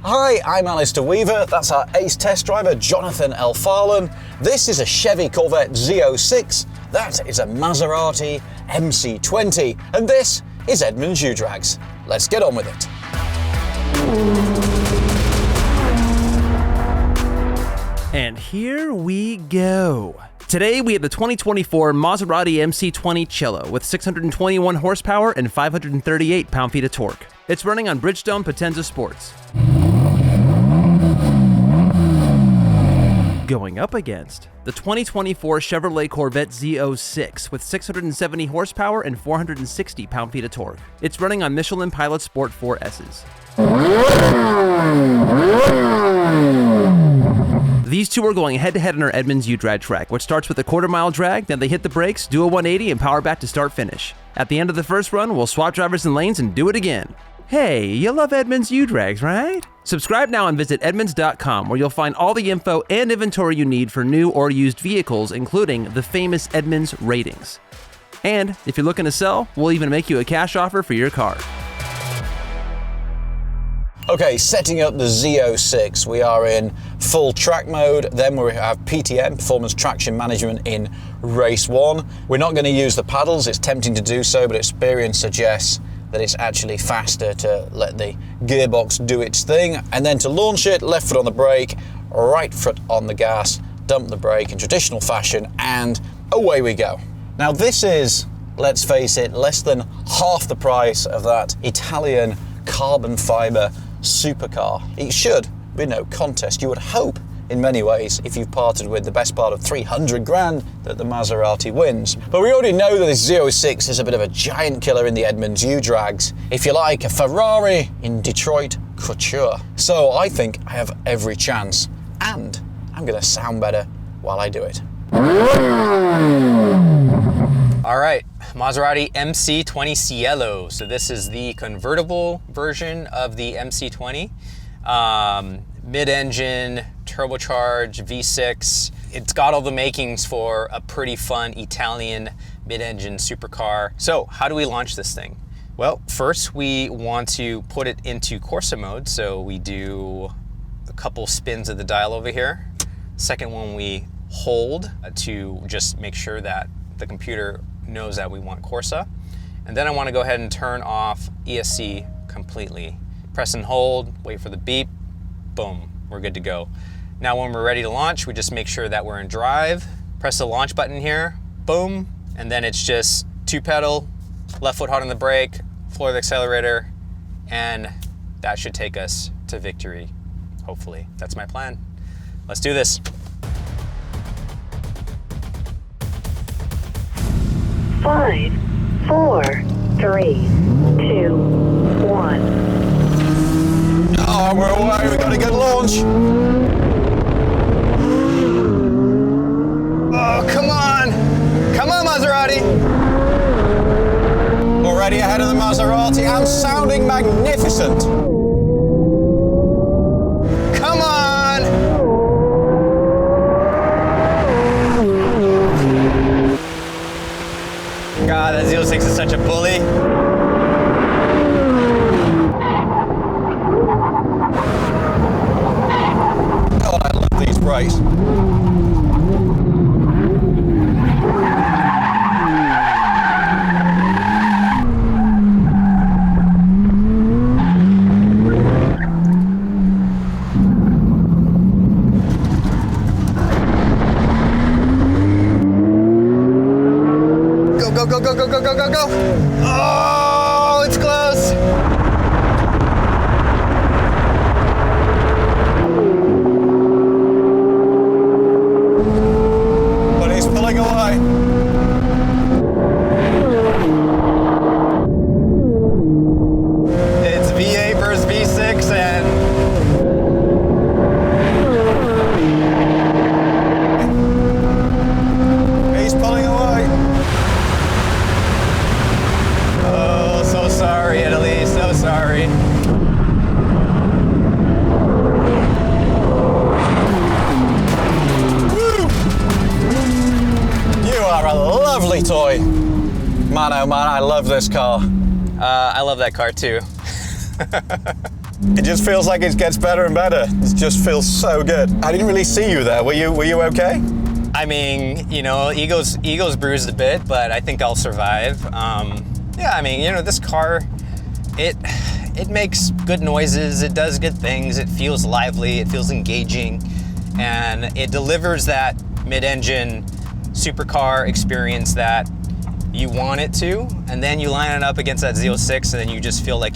Hi, I'm Alistair Weaver. That's our ace test driver, Jonathan L. Farlan. This is a Chevy Corvette Z06. That is a Maserati MC20. And this is Edmunds U-Drags. Let's get on with it. And here we go. Today we have the 2024 Maserati MC20 Cielo with 621 horsepower and 538 pound-feet of torque. It's running on Bridgestone Potenza Sports. Going up against the 2024 Chevrolet Corvette Z06 with 670 horsepower and 460 pound-feet of torque. It's running on Michelin Pilot Sport 4S's. These two are going head-to-head on our Edmunds U-Drag track, which starts with a quarter-mile drag, then they hit the brakes, do a 180, and power back to start-finish. At the end of the first run, we'll swap drivers and lanes and do it again. Hey, you love Edmunds U-Drags, right? Subscribe now and visit Edmunds.com, where you'll find all the info and inventory you need for new or used vehicles, including the famous Edmunds ratings. And if you're looking to sell, we'll even make you a cash offer for your car. Okay, setting up the Z06, we are in full track mode, then we have PTM, Performance Traction Management, in Race 1. We're not going to use the paddles, it's tempting to do so, but experience suggests that it's actually faster to let the gearbox do its thing. And then to launch it, left foot on the brake, right foot on the gas, dump the brake in traditional fashion, and away we go. Now this is, let's face it, less than half the price of that Italian carbon fiber supercar. It should be no contest. You would hope, in many ways, if you've parted with the best part of 300 grand, that the Maserati wins. But we already know that this Z06 is a bit of a giant killer in the Edmunds U-Drags. If you like, a Ferrari in Detroit couture. So I think I have every chance, and I'm gonna sound better while I do it. All right, Maserati MC20 Cielo. So this is the convertible version of the MC20. Mid-engine, turbocharged, V6. It's got all the makings for a pretty fun Italian mid-engine supercar. So how do we launch this thing? Well, first we want to put it into Corsa mode. So we do a couple spins of the dial over here. Second one we hold to just make sure that the computer knows that we want Corsa. And then I want to go ahead and turn off ESC completely. Press and hold, wait for the beep, boom, we're good to go. Now when we're ready to launch, we just make sure that we're in drive, press the launch button here, boom, and then it's just two pedal, left foot hard on the brake, floor the accelerator, and that should take us to victory, hopefully. That's my plan. Let's do this. 5, 4, 3, 2, 1. Oh, we're away, we got a good launch. Oh, come on. Come on, Maserati. Already ahead of the Maserati and sounding magnificent. Come on. God, that Z06 is such a bully. God, I love these brakes. Go, go, go, go, go, go, go, go. Oh, it's close. But he's pulling away. It's V8 versus V6 and he's pulling away. Oh, so sorry, Italy, so sorry. Woo! You are a lovely toy. Man, oh man, I love this car. I love that car too. It just feels like it gets better and better. It just feels so good. I didn't really see you there. Were you okay? I mean, you know, ego's bruised a bit, but I think I'll survive. Yeah, I mean, you know, this car, it makes good noises, it does good things, it feels lively, it feels engaging, and it delivers that mid-engine supercar experience that you want it to, and then you line it up against that Z06 and then you just feel like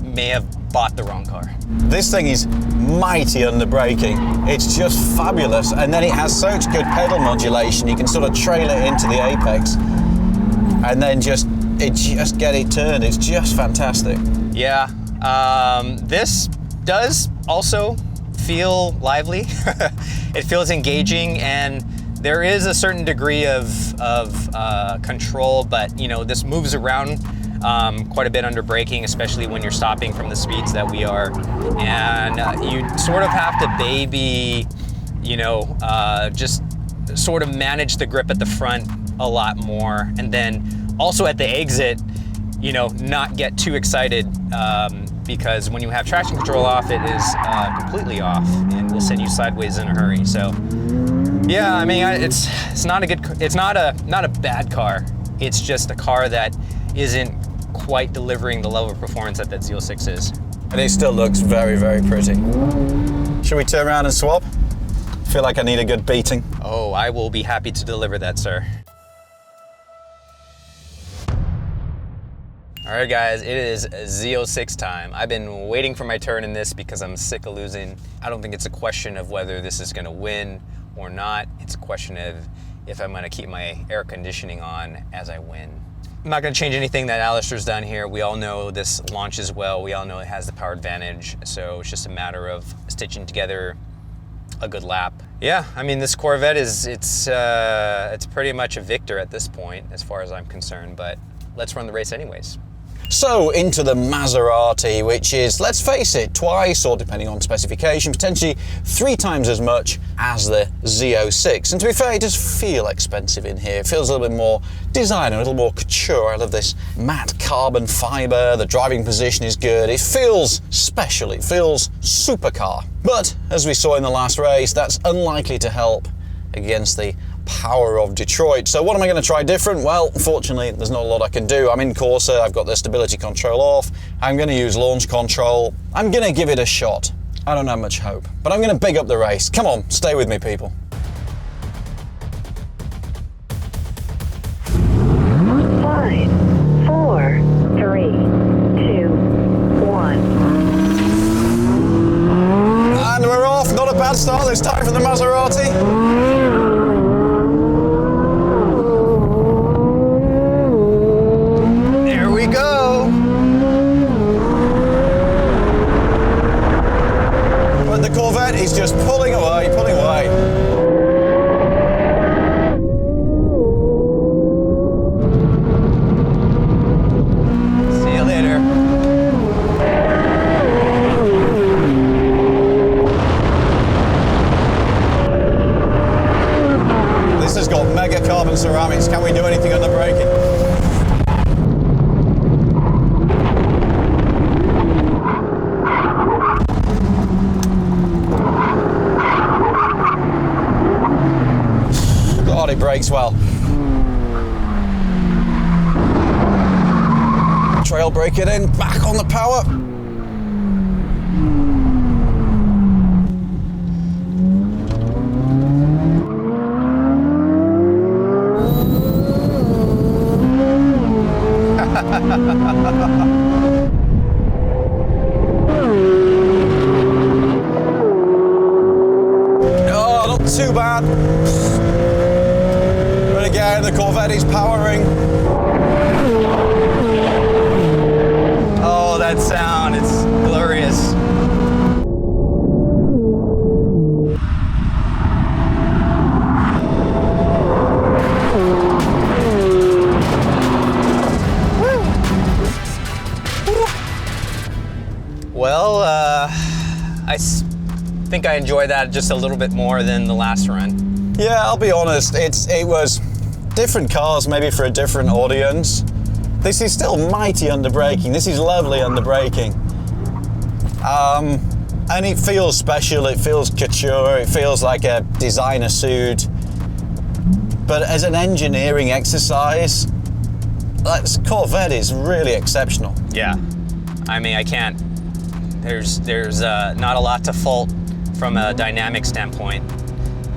may have bought the wrong car. This thing is mighty under braking. It's just fabulous, and then it has such good pedal modulation. You can sort of trail it into the apex and then just get it turned. It's just fantastic. Yeah, this does also feel lively. It feels engaging, and there is a certain degree of control, but you know, this moves around quite a bit under braking, especially when you're stopping from the speeds that we are, and you sort of have to baby, you know, just sort of manage the grip at the front a lot more, and then also at the exit, you know, not get too excited, because when you have traction control off, it is completely off and will send you sideways in a hurry. So yeah, I mean, it's not a bad car. It's just a car that isn't quite delivering the level of performance that Z06 is. And it still looks very, very pretty. Should we turn around and swap? I feel like I need a good beating. Oh, I will be happy to deliver that, sir. All right, guys, it is Z06 time. I've been waiting for my turn in this because I'm sick of losing. I don't think it's a question of whether this is gonna win or not. It's a question of if I'm gonna keep my air conditioning on as I win. I'm not gonna change anything that Alistair's done here. We all know this launches well. We all know it has the power advantage. So it's just a matter of stitching together a good lap. Yeah, I mean, this Corvette it's pretty much a victor at this point as far as I'm concerned, but let's run the race anyways. So into the Maserati, which is, let's face it, twice, or depending on specification, potentially 3 times as much as the Z06. And to be fair, it does feel expensive in here. It feels a little bit more designer, a little more couture. I love this matte carbon fiber. The driving position is good. It feels special. It feels supercar. But as we saw in the last race, that's unlikely to help against the power of Detroit. So what am I going to try different? Well, unfortunately, there's not a lot I can do. I'm in Corsa, I've got the stability control off, I'm going to use launch control. I'm going to give it a shot. I don't have much hope, but I'm going to big up the race. Come on, stay with me, people. Five, four, three, two, one. And we're off. Not a bad start this time for the Maserati. Corvette is just pulling away, pulling away. See you later. This has got mega carbon ceramics. Can we do anything under braking? It brakes well. Trail brake it in, back on the power. Oh, not too bad. Again, the Corvette is powering. Oh, that sound, it's glorious. Well, I think I enjoy that just a little bit more than the last run. Yeah, I'll be honest, it was different cars maybe for a different audience. This is still mighty under braking. This is lovely under braking. And it feels special, it feels couture, it feels like a designer suit. But as an engineering exercise, this Corvette is really exceptional. Yeah, I mean, I can't. There's not a lot to fault from a dynamic standpoint,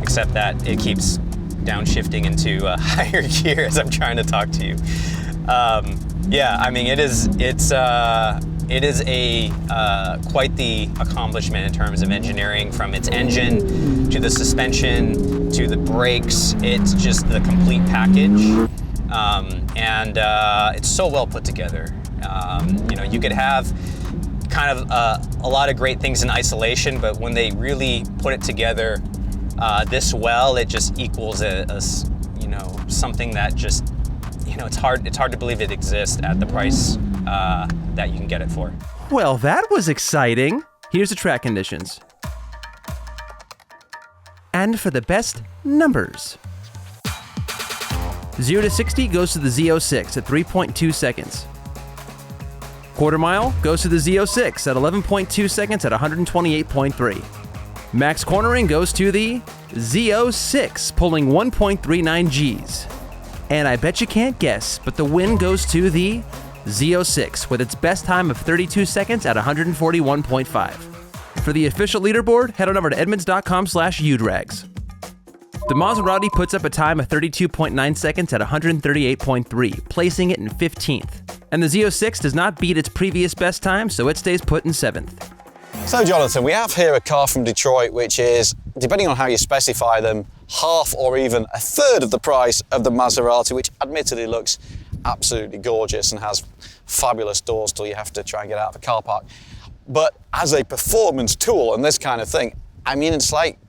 except that it keeps downshifting into a higher gear as I'm trying to talk to you. Yeah, I mean, it is a quite the accomplishment in terms of engineering, from its engine to the suspension to the brakes. It's just the complete package, and it's so well put together. You know, you could have kind of a lot of great things in isolation, but when they really put it together this well, it just equals a you know, something that just, you know, it's hard to believe it exists at the price that you can get it for. Well, that was exciting. Here's the track conditions. And for the best numbers. 0 to 60 goes to the Z06 at 3.2 seconds. Quarter mile goes to the Z06 at 11.2 seconds at 128.3. Max cornering goes to the Z06, pulling 1.39 Gs. And I bet you can't guess, but the win goes to the Z06 with its best time of 32 seconds at 141.5. For the official leaderboard, head on over to edmunds.com/U-Drags. The Maserati puts up a time of 32.9 seconds at 138.3, placing it in 15th. And the Z06 does not beat its previous best time, so it stays put in 7th. So Jonathan, we have here a car from Detroit which is, depending on how you specify them, half or even a third of the price of the Maserati, which admittedly looks absolutely gorgeous and has fabulous doors till you have to try and get out of a car park. But as a performance tool and this kind of thing, I mean, it's like,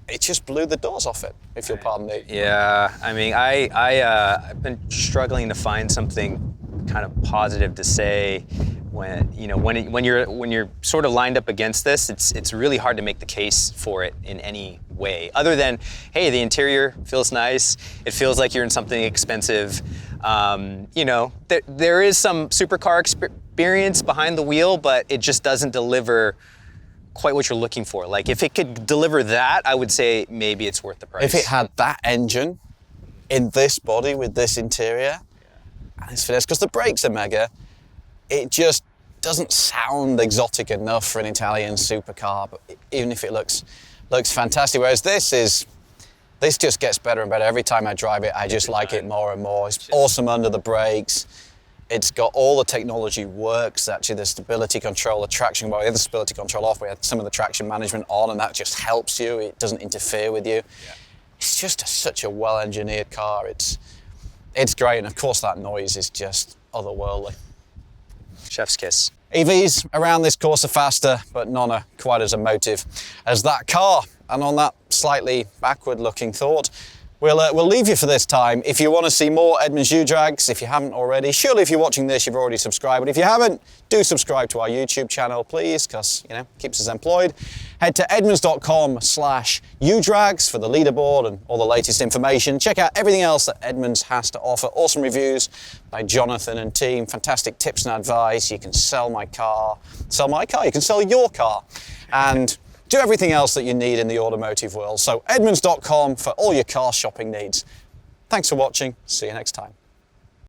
it just blew the doors off it, if you'll pardon me. Yeah, I mean, I've been struggling to find something kind of positive to say when, you know, when you're sort of lined up against this. It's really hard to make the case for it in any way other than, hey, the interior feels nice. It feels like you're in something expensive. You know, there is some supercar experience behind the wheel, but it just doesn't deliver quite what you're looking for. Like, if it could deliver that, I would say maybe it's worth the price. If it had that engine in this body with this interior, and it's finesse, because the brakes are mega, it just doesn't sound exotic enough for an Italian supercar, but even if it looks fantastic. Whereas this just gets better and better. Every time I drive it, I just like it more and more. It's awesome under the brakes. It's got all the technology works, actually, the stability control, the traction, well, we had the stability control off, we had some of the traction management on, and that just helps you. It doesn't interfere with you. Yeah. It's just such a well-engineered car. It's great, and of course that noise is just otherworldly. Chef's kiss. EVs around this course are faster, but none are quite as emotive as that car. And on that slightly backward-looking thought, we'll leave you for this time. If you want to see more Edmunds U-Drags, if you haven't already, surely if you're watching this, you've already subscribed. But if you haven't, do subscribe to our YouTube channel, please, because, you know, it keeps us employed. Head to edmunds.com/U-Drags for the leaderboard and all the latest information. Check out everything else that Edmunds has to offer. Awesome reviews by Jonathan and team, fantastic tips and advice. You can sell my car, you can sell your car, and do everything else that you need in the automotive world. So edmunds.com for all your car shopping needs. Thanks for watching. See you next time.